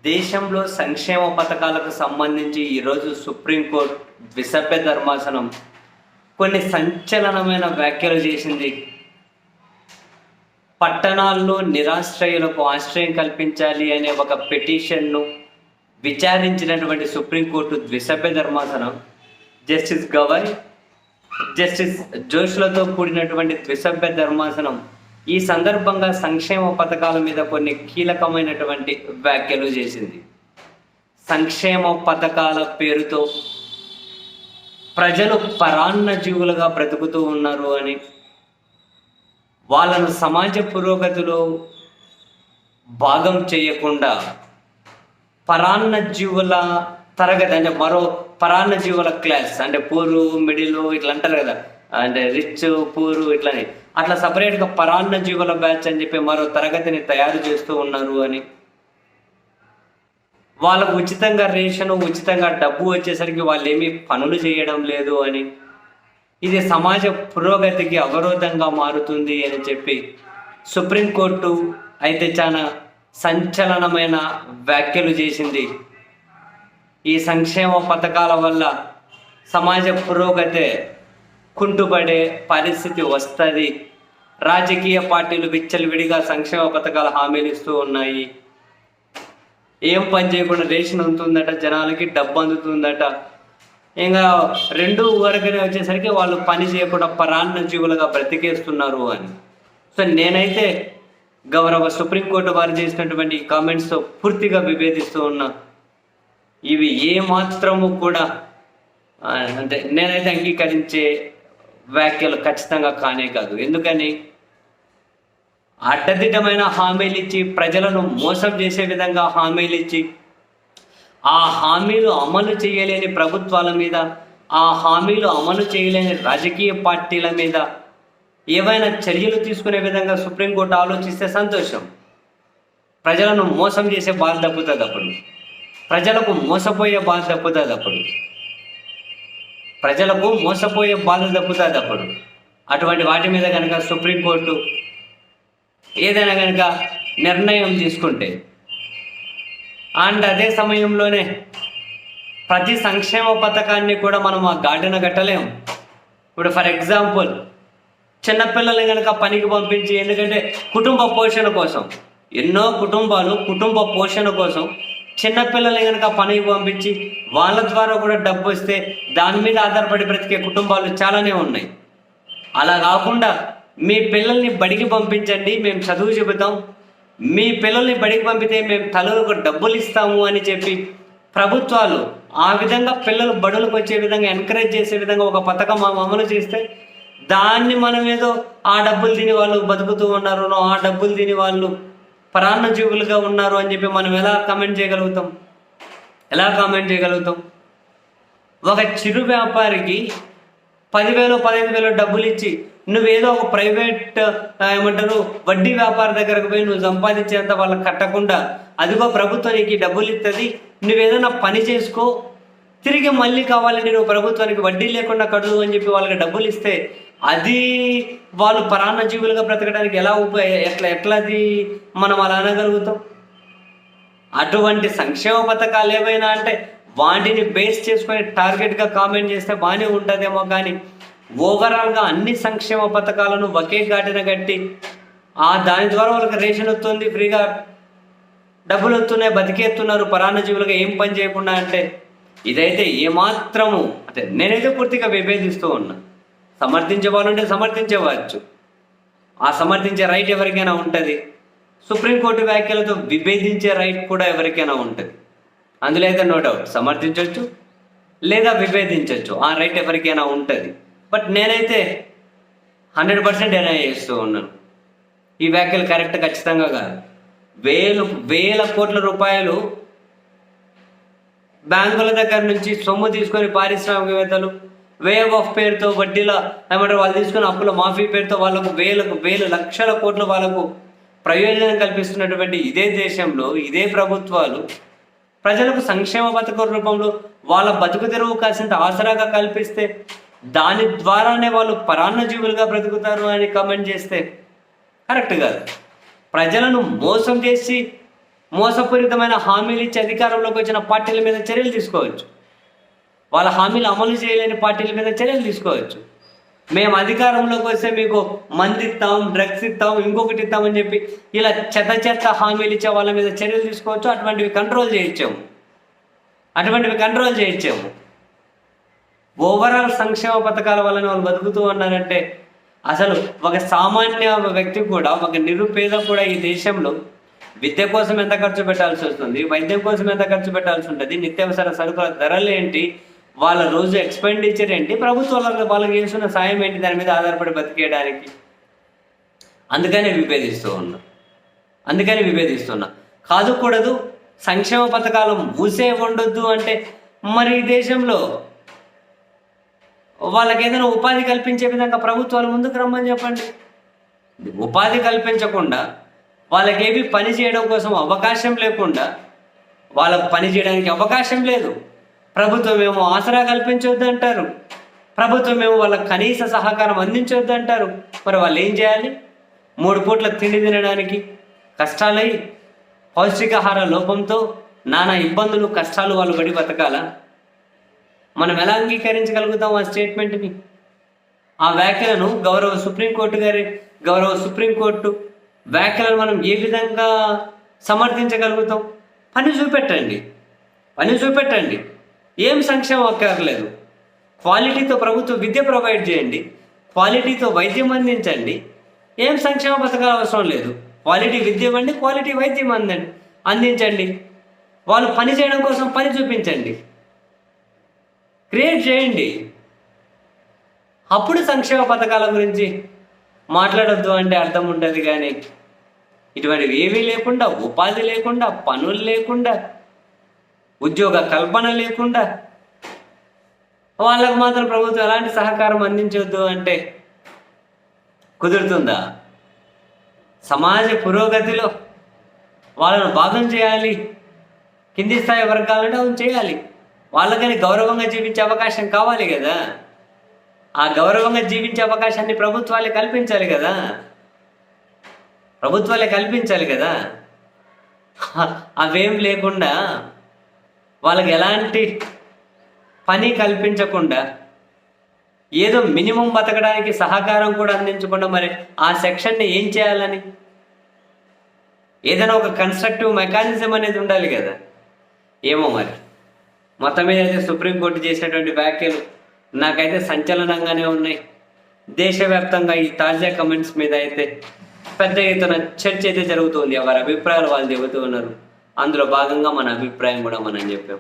దేశంలో సంక్షేమ పథకాలకు సంబంధించి ఈరోజు సుప్రీంకోర్టు ద్విసభ్య ధర్మాసనం కొన్ని సంచలనమైన వ్యాఖ్యలు చేసింది. పట్టణాల్లో నిరాశ్రయులకు ఆశ్రయం కల్పించాలి అనే ఒక పిటిషన్ను విచారించినటువంటి సుప్రీంకోర్టు ద్విసభ్య ధర్మాసనం జస్టిస్ గవాయ్, జస్టిస్ జోష్లతో కూడినటువంటి ద్విసభ్య ధర్మాసనం ఈ సందర్భంగా సంక్షేమ పథకాల మీద కొన్ని కీలకమైనటువంటి వ్యాఖ్యలు చేసింది. సంక్షేమ పథకాల పేరుతో ప్రజలు పరాన్న జీవులుగా బ్రతుకుతూ ఉన్నారు అని, వాళ్ళను సమాజ పురోగతిలో భాగం చేయకుండా పరాన్న జీవుల తరగతి అంటే మరో పరాన్న జీవుల క్లాస్ అంటే పూరు మిడిల్ ఇట్లా అంటారు కదా, అంటే రిచ్ పూరు ఇట్లని అట్లా సపరేట్గా పరాన్న జీవుల బ్యాచ్ అని చెప్పి మరో తరగతిని తయారు చేస్తూ ఉన్నారు అని, వాళ్ళకు ఉచితంగా రేషను ఉచితంగా డబ్బు వచ్చేసరికి వాళ్ళు ఏమీ పనులు చేయడం లేదు అని, ఇది సమాజ పురోగతికి అవరోధంగా మారుతుంది అని చెప్పి సుప్రీంకోర్టు అయితే చాలా సంచలనమైన వ్యాఖ్యలు చేసింది. ఈ సంక్షేమ పథకాల వల్ల సమాజ పురోగతి కుంటుపడే పరిస్థితి వస్తుంది. రాజకీయ పార్టీలు విచ్చలవిడిగా సంక్షేమ పథకాల హామీలు ఇస్తూ ఉన్నాయి. ఏం పని చేయకుండా రేషన్ అందుతుందట, జనాలకి డబ్బు అందుతుందట. ఇంకా రెండు వరకునే వచ్చేసరికి వాళ్ళు పని చేయకుండా పరాన్న జీవులుగా బ్రతికేస్తున్నారు అని. సో నేనైతే గౌరవ సుప్రీంకోర్టు వారు చేసినటువంటి ఈ కామెంట్స్తో పూర్తిగా విభేదిస్తూ ఉన్నా. ఇవి ఏమాత్రము కూడా అంటే నేనైతే అంగీకరించే వ్యాఖ్యలు ఖచ్చితంగా కానే కాదు. ఎందుకని అడ్డదిడ్డమైన హామీలు ఇచ్చి ప్రజలను మోసం చేసే విధంగా హామీలు ఇచ్చి ఆ హామీలు అమలు చేయలేని ప్రభుత్వాల మీద, ఆ హామీలు అమలు చేయలేని రాజకీయ పార్టీల మీద ఏవైనా చర్యలు తీసుకునే విధంగా సుప్రీంకోర్టు ఆలోచిస్తే సంతోషం. ప్రజలను మోసం చేసే బాధ తప్పుతుంది అప్పుడు, ప్రజలకు మోసపోయే బాధ తప్పుతుంది అప్పుడు, ప్రజలకు మోసపోయే బాధ తప్పుతుంది అప్పుడు. అటువంటి వాటి మీద కనుక సుప్రీంకోర్టు ఏదైనా కనుక నిర్ణయం తీసుకుంటే అండ్ అదే సమయంలోనే ప్రతి సంక్షేమ పథకాన్ని కూడా మనం ఆ గాడిన కట్టలేము. ఇప్పుడు ఫర్ ఎగ్జాంపుల్ చిన్నపిల్లల్ని కనుక పనికి పంపించి, ఎందుకంటే కుటుంబ పోషణ కోసం ఎన్నో కుటుంబాలు కుటుంబ పోషణ కోసం చిన్నపిల్లల్ని కనుక పనికి పంపించి వాళ్ళ ద్వారా కూడా డబ్బు వస్తే దాని మీద ఆధారపడి బ్రతికే కుటుంబాలు చాలానే ఉన్నాయి. అలా కాకుండా మీ పిల్లల్ని బడికి పంపించండి, మేము చదువు చెబుతాం, మీ పిల్లల్ని బడికి పంపితే మేము తలకు డబ్బులు ఇస్తాము అని చెప్పి ప్రభుత్వాలు ఆ విధంగా పిల్లలు బడులకు వచ్చే విధంగా ఎంకరేజ్ చేసే విధంగా ఒక పథకం అమలు చేస్తే దాన్ని మనం ఏదో ఆ డబ్బులు తిని వాళ్ళు బతుకుతూ ఉన్నారు, ఆ డబ్బులు తిని వాళ్ళు పరాన్న జీవులుగా ఉన్నారు అని చెప్పి మనం ఎలా కామెంట్ చేయగలుగుతాం? ఒక చిరు వ్యాపారికి 10,000 15,000 డబ్బులు ఇచ్చి నువ్వేదో ఒక ప్రైవేట్ వడ్డీ వ్యాపారి దగ్గరకు పోయి నువ్వు సంపాదించేంత వాళ్ళకి కట్టకుండా, అదిగో ప్రభుత్వం నీకు డబ్బులు ఇస్తుంది, నువ్వేదైనా పని చేసుకో, తిరిగి మళ్ళీ కావాలంటే నువ్వు ప్రభుత్వానికి వడ్డీ లేకుండా కడు అని చెప్పి వాళ్ళకి డబ్బులు ఇస్తే అది వాళ్ళు పరాన్న జీవులుగా బ్రతకడానికి ఎట్లాది మనం అలా అనగలుగుతాం? అటువంటి సంక్షేమ పథకాలు ఏవైనా అంటే వాటిని బేస్ చేసుకొని టార్గెట్గా కామెంట్ చేస్తే బాగానే ఉంటుందేమో, కానీ ఓవరాల్గా అన్ని సంక్షేమ పథకాలను ఒకే ఘాటిన కట్టి దాని ద్వారా వాళ్ళకి రేషన్ వస్తుంది, ఫ్రీగా డబ్బులు వస్తున్నాయి, బతికేస్తున్నారు పరాన్న జీవులుగా ఏం పని చేయకుండా అంటే ఇదైతే ఏమాత్రము అంటే నేనైతే పూర్తిగా విభేదిస్తూ ఉన్నా. సమర్థించే వాళ్ళంటే సమర్థించవచ్చు, ఆ సమర్థించే రైట్ ఎవరికైనా ఉంటుంది. సుప్రీంకోర్టు వ్యాఖ్యలతో విభేదించే రైట్ కూడా ఎవరికైనా ఉంటుంది. అందులో అయితే నో డౌట్ సమర్థించవచ్చు లేదా విభేదించవచ్చు, ఆ రైట్ ఎవరికైనా ఉంటుంది. బట్ నేనైతే 100% డినై చేస్తూ ఉన్నాను. ఈ వ్యాఖ్యలు కరెక్ట్ ఖచ్చితంగా కాదు. వేల కోట్ల రూపాయలు బ్యాంకుల దగ్గర నుంచి సొమ్ము తీసుకొని పారిశ్రామికవేత్తలు వేవ్ ఆఫ్ పేరుతో వడ్డీల వాళ్ళు తీసుకున్న అప్పుల మాఫీ పేరుతో వాళ్ళకు వేల లక్షల కోట్లు వాళ్ళకు ప్రయోజనం కల్పిస్తున్నటువంటి ఇదే దేశంలో ఇదే ప్రభుత్వాలు ప్రజలకు సంక్షేమ పథకం రూపంలో వాళ్ళ బతుకు తెరువు కాసింత ఆసరాగా కల్పిస్తే దాని ద్వారానే వాళ్ళు పరాన్న జీవులుగా బ్రతుకుతారు అని కామెంట్ చేస్తే కరెక్ట్ కాదు. ప్రజలను మోసం చేసి మోసపూరితమైన హామీలు ఇచ్చి అధికారంలోకి వచ్చిన పార్టీల మీద చర్యలు తీసుకోవచ్చు. వాళ్ళ హామీలు అమలు చేయలేని పార్టీల మీద చర్యలు తీసుకోవచ్చు. మేము అధికారంలోకి వస్తే మీకు మంది ఇస్తాం, డ్రగ్స్ ఇస్తాం, ఇంకొకటి ఇస్తామని చెప్పి ఇలా చెత్త హామీలు ఇచ్చే వాళ్ళ మీద చర్యలు తీసుకోవచ్చు. అటువంటివి కంట్రోల్ చేయించాము. ఓవరాల్ సంక్షేమ పథకాల వలన వాళ్ళు బతుకుతూ ఉన్నారంటే అసలు ఒక సామాన్య వ్యక్తి కూడా, ఒక నిరుపేద కూడా ఈ దేశంలో విద్య కోసం ఎంత ఖర్చు పెట్టాల్సి వస్తుంది, వైద్యం కోసం ఎంత ఖర్చు పెట్టాల్సి ఉంటుంది, నిత్యావసర సరుకుల ధరలు ఏంటి, వాళ్ళ రోజు ఎక్స్పెండిచర్ ఏంటి, ప్రభుత్వాలకు వాళ్ళకి చేస్తున్న సాయం ఏంటి, దాని మీద ఆధారపడి బతికేయడానికి. అందుకనే విభేదిస్తున్నా. కాదుకూడదు, సంక్షేమ పథకాలు మూసే ఉండొద్దు అంటే మరి ఈ దేశంలో వాళ్ళకి ఏదైనా ఉపాధి కల్పించే విధంగా ప్రభుత్వాలు ముందుకు రమ్మని చెప్పండి. ఉపాధి కల్పించకుండా, వాళ్ళకేవి పని చేయడం కోసం అవకాశం లేకుండా, వాళ్ళకు పని చేయడానికి అవకాశం లేదు. ప్రభుత్వం ఏమో ఆసరా కల్పించొద్దు అంటారు, ప్రభుత్వం ఏమో వాళ్ళకి కనీస సహకారం అందించొద్దు అంటారు. మరి వాళ్ళు ఏం చేయాలి? 3 పూట్ల తిండి తినడానికి కష్టాలై, పౌష్టికాహార లోపంతో నానా ఇబ్బందులు, కష్టాలు వాళ్ళు పడి బతకాలా? మనం ఎలా అంగీకరించగలుగుతాం ఆ స్టేట్మెంట్ని? ఆ వ్యాఖ్యలను గౌరవ సుప్రీంకోర్టు వ్యాఖ్యలను మనం ఏ విధంగా సమర్థించగలుగుతాం? పని చూపెట్టండి. ఏం సంక్షేమం అక్కర్లేదు. క్వాలిటీతో ప్రభుత్వ విద్య ప్రొవైడ్ చేయండి, క్వాలిటీతో వైద్యం అందించండి. ఏం సంక్షేమ పథకాలు అవసరం లేదు. క్వాలిటీ విద్య ఇవ్వండి, క్వాలిటీ వైద్యం అందించండి. వాళ్ళు పని చేయడం కోసం పని చూపించండి, క్రియేట్ చేయండి. అప్పుడు సంక్షేమ పథకాల గురించి మాట్లాడొద్దు అంటే అర్థం ఉంటుంది. కానీ ఇటువంటివి ఏమీ లేకుండా, ఉపాధి లేకుండా, పనులు లేకుండా, ఉద్యోగ కల్పన లేకుండా వాళ్ళకు మాత్రం ప్రభుత్వం ఎలాంటి సహకారం అందించవద్దు అంటే కుదురుతుందా? సమాజ పురోగతిలో వాళ్ళను భాగం చేయాలి, కింది స్థాయి వర్గాలంటే అవును చేయాలి. వాళ్ళకని గౌరవంగా జీవించే అవకాశం కావాలి కదా. ఆ గౌరవంగా జీవించే అవకాశాన్ని ప్రభుత్వాలే కల్పించాలి కదా. అవేం లేకుండా, వాళ్ళకి ఎలాంటి పని కల్పించకుండా, ఏదో మినిమం బతకడానికి సహకారం కూడా అందించకుండా మరి ఆ సెక్షన్ని ఏం చేయాలని? ఏదైనా ఒక కన్స్ట్రక్టివ్ మెకానిజం అనేది ఉండాలి కదా. ఏమో మరి మొత్తం మీద అయితే సుప్రీంకోర్టు చేసినటువంటి వ్యాఖ్యలు నాకైతే సంచలనంగానే ఉన్నాయి. దేశవ్యాప్తంగా ఈ తాజా కమెంట్స్ మీద అయితే పెద్ద ఎత్తున చర్చ అయితే జరుగుతుంది. ఎవరి అభిప్రాయాలు వాళ్ళు చెబుతూ ఉన్నారు. అందులో భాగంగా మన అభిప్రాయం కూడా మనం చెప్పాం.